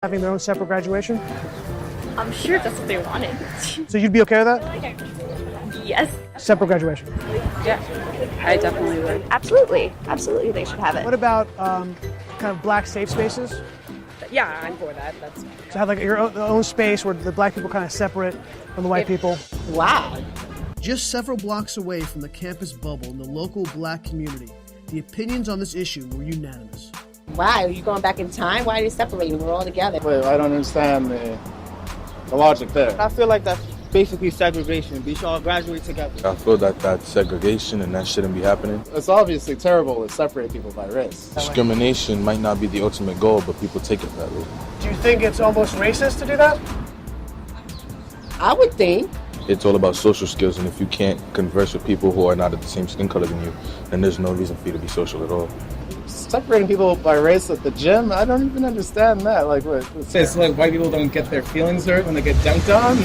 having their own separate graduation? I'm sure if that's what they wanted. So you'd be okay with that? Yes. Separate graduation? Yeah, I definitely would. Absolutely. Absolutely, they should have it. What about kind of black safe spaces? Yeah, I'm for that. That's So have like your own space where the black people kind of separate from the white people. Wow. Just several blocks away from the campus bubble in the local black community, the opinions on this issue were unanimous. Why? Are you going back in time? Why are you separating? We're all together. But I don't understand the logic there. I feel like that's basically segregation. We should all graduate together. I feel that that's segregation and that shouldn't be happening. It's obviously terrible to separate people by race. Discrimination might not be the ultimate goal, but people take it that way. Do you think it's almost racist to do that? I would think. It's all about social skills, and if you can't converse with people who are not of the same skin color than you, then there's no reason for you to be social at all. Separating people by race at the gym, I don't even understand that. Like, what? It's like white people don't get their feelings hurt when they get dunked on.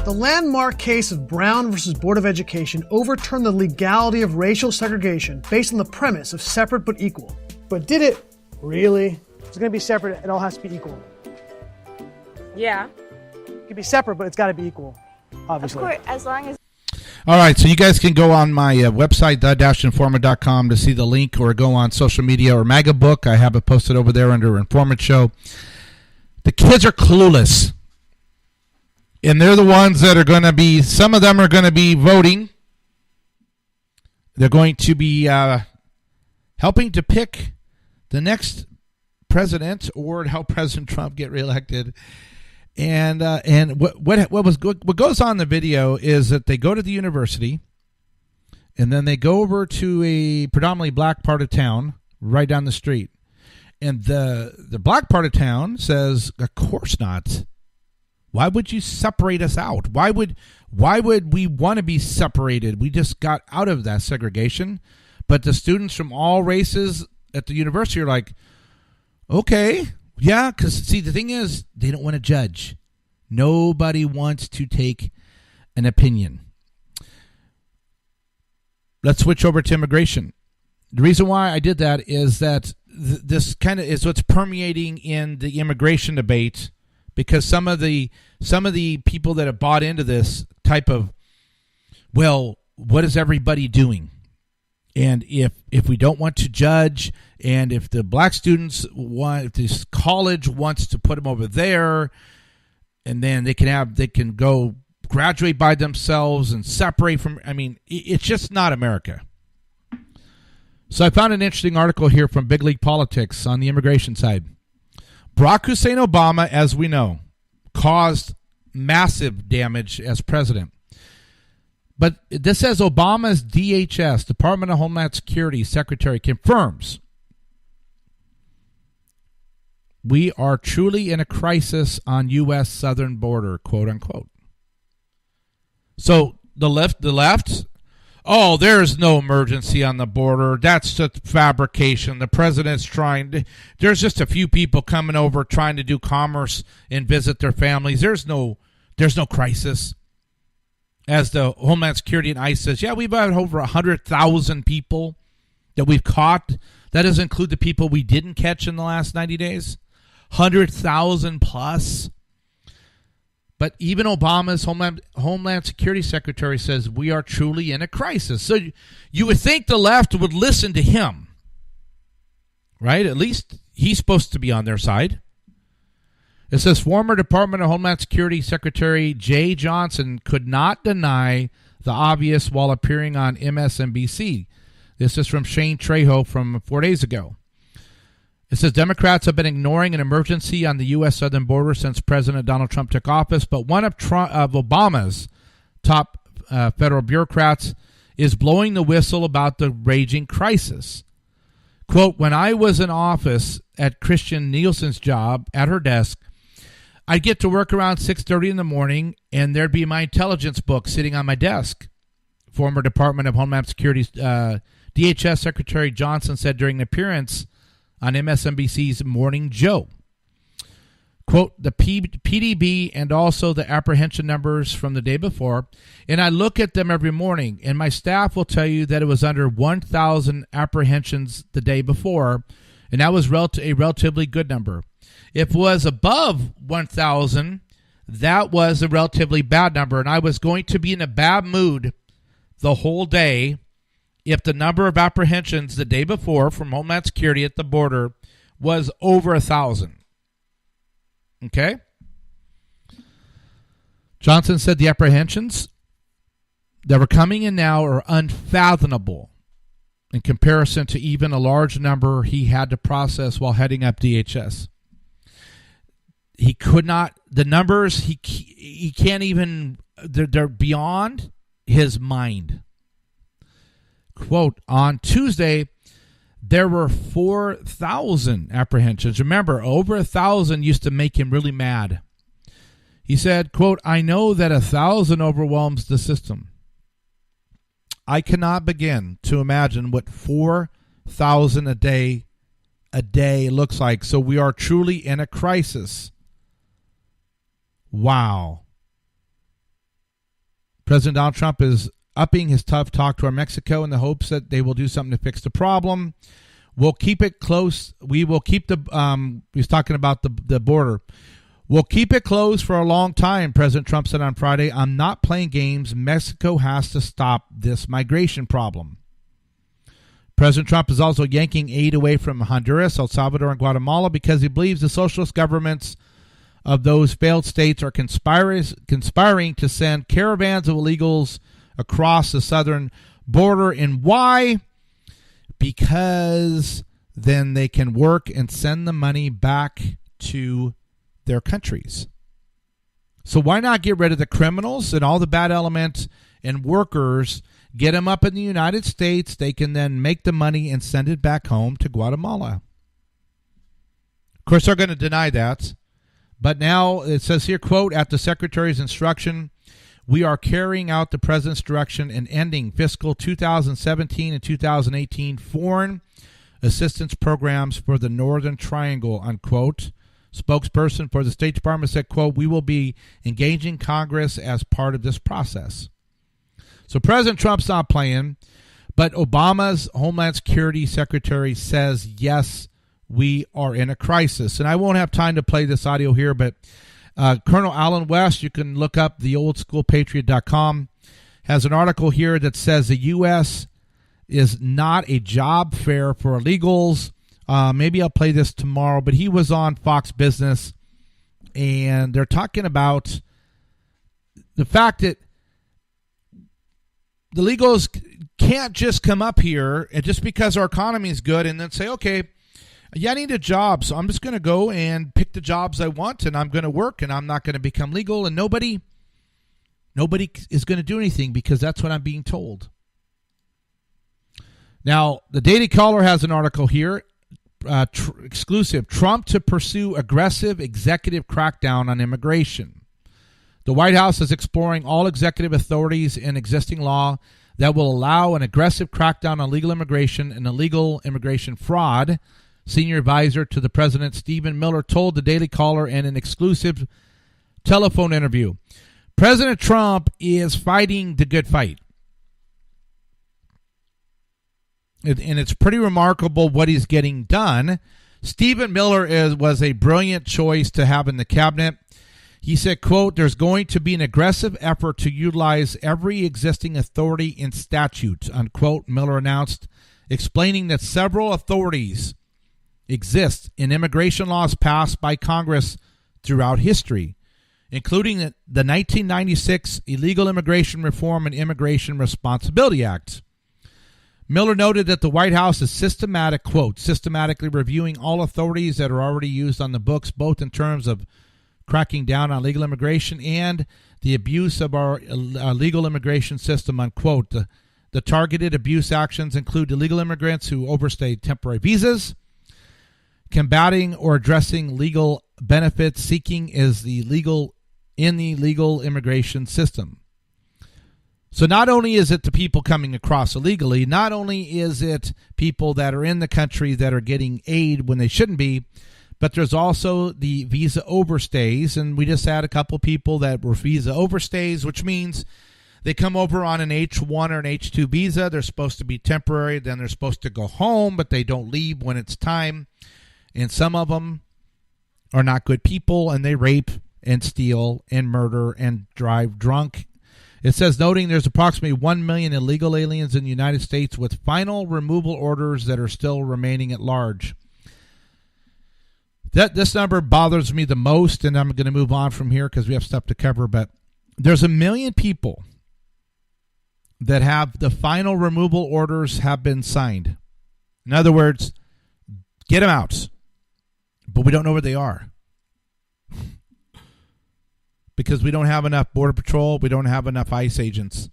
The landmark case of Brown versus Board of Education overturned the legality of racial segregation based on the premise of separate but equal. But did it really? It's going to be separate. It all has to be equal. Yeah. It can be separate, but it's got to be equal, obviously. Of course, as long as... All right, so you guys can go on my website, the-informant.com, to see the link, or go on social media or MAGA Book. I have it posted over there under Informant Show. The kids are clueless. And they're the ones that are going to be, some of them are going to be voting. They're going to be helping to pick the next president or help President Trump get reelected. And what goes on in the video is that they go to the university, and then they go over to a predominantly black part of town right down the street. And the black part of town says, of course not. Why would you separate us out? Why would we want to be separated? We just got out of that segregation. But the students from all races at the university are like, okay, yeah, because see, the thing is, they don't want to judge. Nobody wants to take an opinion. Let's switch over to immigration. The reason why I did that is that this kind of is what's permeating in the immigration debate, because some of the people that have bought into this type of, well, what is everybody doing? And if we don't want to judge, and if the black students want, if this college wants to put them over there, and then they can go graduate by themselves and separate from, I mean, it's just not America. So I found an interesting article here from Big League Politics on the immigration side. Barack Hussein Obama, as we know, caused massive damage as president. But this says Obama's DHS, Department of Homeland Security Secretary, confirms we are truly in a crisis on U.S. southern border, quote unquote. So the left, oh, there's no emergency on the border. That's just fabrication. The president's there's just a few people coming over trying to do commerce and visit their families. There's no crisis. As the Homeland Security and ICE says, yeah, we've had over 100,000 people that we've caught. That doesn't include the people we didn't catch in the last 90 days. 100,000 plus. But even Obama's Homeland Security Secretary says we are truly in a crisis. So you would think the left would listen to him, right? At least he's supposed to be on their side. It says former Department of Homeland Security Secretary Jay Johnson could not deny the obvious while appearing on MSNBC. This is from Shane Trejo from 4 days ago. It says Democrats have been ignoring an emergency on the U.S. southern border since President Donald Trump took office, but one of Obama's top federal bureaucrats is blowing the whistle about the raging crisis. Quote, when I was in office at Christian Nielsen's job at her desk, I'd get to work around 6:30 in the morning, and there'd be my intelligence book sitting on my desk. Former Department of Homeland Security DHS Secretary Johnson said during an appearance on MSNBC's Morning Joe. Quote, the PDB and also the apprehension numbers from the day before, and I look at them every morning, and my staff will tell you that it was under 1,000 apprehensions the day before, and that was a relatively good number. If it was above 1,000, that was a relatively bad number, and I was going to be in a bad mood the whole day if the number of apprehensions the day before from Homeland Security at the border was over 1,000. Okay? Johnson said the apprehensions that were coming in now are unfathomable in comparison to even a large number he had to process while heading up DHS. He could not, the numbers, he can't even, they're beyond his mind. Quote, on Tuesday, there were 4,000 apprehensions. Remember, over 1,000 used to make him really mad. He said, quote, I know that 1,000 overwhelms the system. I cannot begin to imagine what 4,000 a day looks like. So we are truly in a crisis. Wow. President Donald Trump is upping his tough talk to our Mexico in the hopes that they will do something to fix the problem. We'll keep it close. We will keep he's talking about the border. We'll keep it closed for a long time, President Trump said on Friday. I'm not playing games. Mexico has to stop this migration problem. President Trump is also yanking aid away from Honduras, El Salvador, and Guatemala because he believes the socialist governments of those failed states are conspiring to send caravans of illegals across the southern border. And why? Because then they can work and send the money back to their countries. So why not get rid of the criminals and all the bad elements and workers, get them up in the United States? They can then make the money and send it back home to Guatemala. Of course, they're going to deny that. But now it says here, quote, at the Secretary's instruction, we are carrying out the President's direction and ending fiscal 2017 and 2018 foreign assistance programs for the Northern Triangle, unquote. Spokesperson for the State Department said, quote, we will be engaging Congress as part of this process. So President Trump's not playing, but Obama's Homeland Security Secretary says, yes, we are in a crisis. And I won't have time to play this audio here, but Colonel Alan West, you can look up theoldschoolpatriot.com, has an article here that says the U.S. is not a job fair for illegals. Maybe I'll play this tomorrow, but he was on Fox Business, and they're talking about the fact that the illegals can't just come up here and just because our economy is good and then say, okay, yeah, I need a job, so I'm just going to go and pick the jobs I want, and I'm going to work, and I'm not going to become legal, and nobody is going to do anything because that's what I'm being told. Now, the Daily Caller has an article here, exclusive, Trump to pursue aggressive executive crackdown on immigration. The White House is exploring all executive authorities in existing law that will allow an aggressive crackdown on illegal immigration and illegal immigration fraud. Senior advisor to the president, Stephen Miller, told the Daily Caller in an exclusive telephone interview. President Trump is fighting the good fight. And it's pretty remarkable what he's getting done. Stephen Miller was a brilliant choice to have in the cabinet. He said, quote, there's going to be an aggressive effort to utilize every existing authority in statute, unquote, Miller announced, explaining that several authorities exist in immigration laws passed by Congress throughout history, including the 1996 Illegal Immigration Reform and Immigration Responsibility Act. Miller noted that the White House is systematically reviewing all authorities that are already used on the books, both in terms of cracking down on illegal immigration and the abuse of our legal immigration system, unquote. The targeted abuse actions include illegal immigrants who overstay temporary visas, combating or addressing legal benefits seeking is the legal immigration system. So not only is it the people coming across illegally, not only is it people that are in the country that are getting aid when they shouldn't be, but there's also the visa overstays. And we just had a couple people that were visa overstays, which means they come over on an H-1 or an H-2 visa. They're supposed to be temporary. Then they're supposed to go home, but they don't leave when it's time. And some of them are not good people, and they rape and steal and murder and drive drunk. It says, noting there's approximately 1 million illegal aliens in the United States with final removal orders that are still remaining at large. This number bothers me the most, and I'm going to move on from here because we have stuff to cover, but there's 1 million people that have the final removal orders have been signed. In other words, get them out. But we don't know where they are. Because we don't have enough Border Patrol, we don't have enough ICE agents.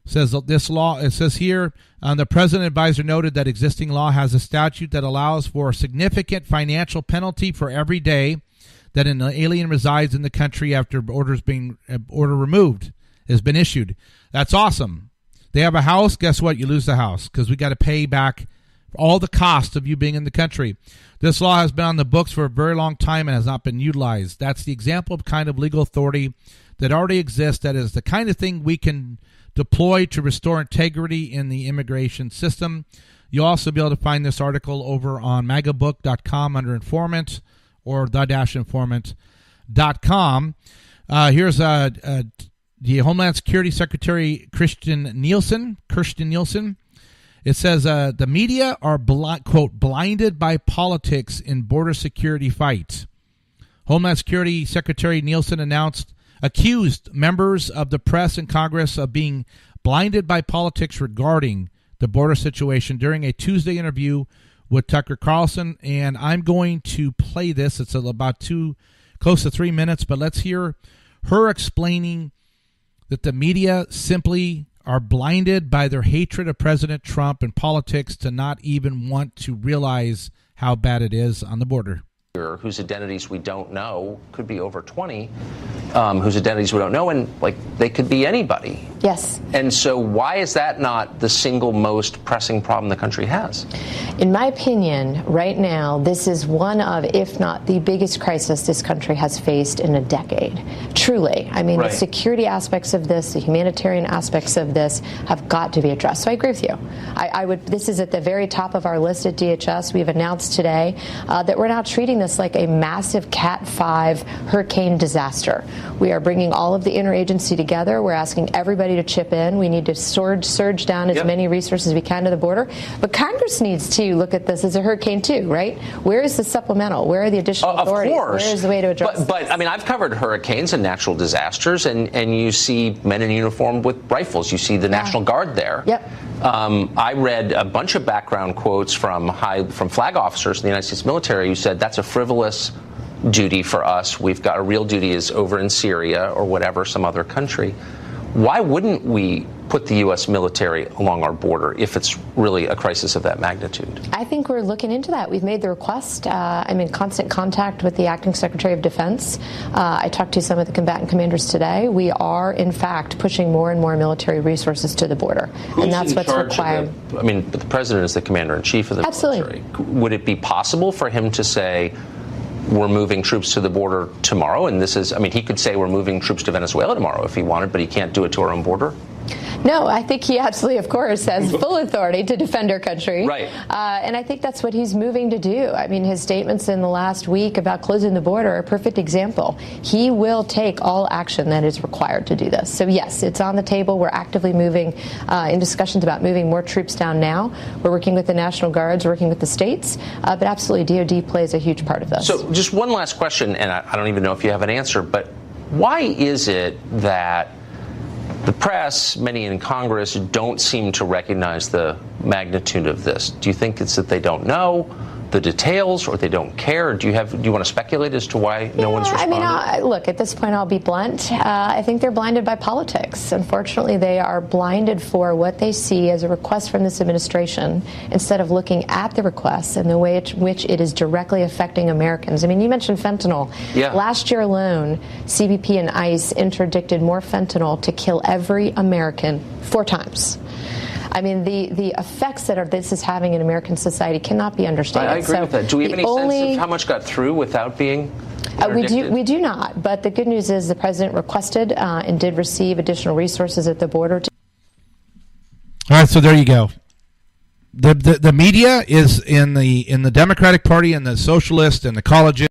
Says this law, it says here, the President Advisor noted that existing law has a statute that allows for a significant financial penalty for every day that an alien resides in the country after order removed has been issued. That's awesome. They have a house, guess what? You lose the house because we got to pay back all the cost of you being in the country. This law has been on the books for a very long time and has not been utilized. That's the example of kind of legal authority that already exists. That is the kind of thing we can deploy to restore integrity in the immigration system. You'll also be able to find this article over on magabook.com under Informant or the-informant.com. Here's the Homeland Security Secretary Christian Nielsen. It says the media are, quote, blinded by politics in border security fight. Homeland Security Secretary Nielsen accused members of the press and Congress of being blinded by politics regarding the border situation during a Tuesday interview with Tucker Carlson. And I'm going to play this. It's about close to 3 minutes, but let's hear her explaining that the media simply are blinded by their hatred of President Trump and politics to not even want to realize how bad it is on the border. Whose identities we don't know, could be over 20, whose identities we don't know, and they could be anybody. Yes. And so why is that not the single most pressing problem the country has? In my opinion, right now, this is one of, if not the biggest crisis this country has faced in a decade. Truly. I mean, Right. The security aspects of this, the humanitarian aspects of this have got to be addressed. So I agree with you. This is at the very top of our list at DHS. We've announced today that we're now treating this like a massive Cat 5 hurricane disaster. We are bringing all of the interagency together. We're asking everybody to chip in. We need to surge down as many resources as we can to the border. But Congress needs to look at this as a hurricane too, right? Where is the supplemental? Where are the additional authorities? Of course. Where is the way to address this? But I mean, I've covered hurricanes and natural disasters, and you see men in uniform with rifles. You see the National Guard there. Yep. I read a bunch of background quotes from flag officers in the United States military who said that's a frivolous duty for us. We've got a real duty is over in Syria or whatever, some other country. Why wouldn't we put the U.S. military along our border if it's really a crisis of that magnitude? I think we're looking into that. We've made the request. I'm in constant contact with the Acting Secretary of Defense. I talked to some of the combatant commanders today. We are, in fact, pushing more and more military resources to the border. And that's what's required. But the president is the commander-in-chief of the military. Would it be possible for him to say, we're moving troops to the border tomorrow? And this is, he could say we're moving troops to Venezuela tomorrow if he wanted, but he can't do it to our own border? No, I think he absolutely, of course, has full authority to defend our country. Right. And I think that's what he's moving to do. I mean, his statements in the last week about closing the border are a perfect example. He will take all action that is required to do this. So, yes, it's on the table. We're actively moving in discussions about moving more troops down now. We're working with the National Guards, working with the states. But absolutely, DOD plays a huge part of this. So just one last question, and I don't even know if you have an answer, but why is it that the press, many in Congress, don't seem to recognize the magnitude of this? Do you think it's that they don't know the details, or they don't care? Do you want to speculate as to why no one's responding? Look, at this point, I'll be blunt. I think they're blinded by politics. Unfortunately, they are blinded for what they see as a request from this administration instead of looking at the requests and the way in which it is directly affecting Americans. I mean, you mentioned fentanyl. Yeah. Last year alone, CBP and ICE interdicted more fentanyl to kill every American 4 times. I mean, the effects that this is having in American society cannot be understated. I agree with that. Do we have any sense of how much got through without being interdicted? We do not. But the good news is the president requested and did receive additional resources at the border. All right, so there you go. the media is in the Democratic Party and the socialist and the college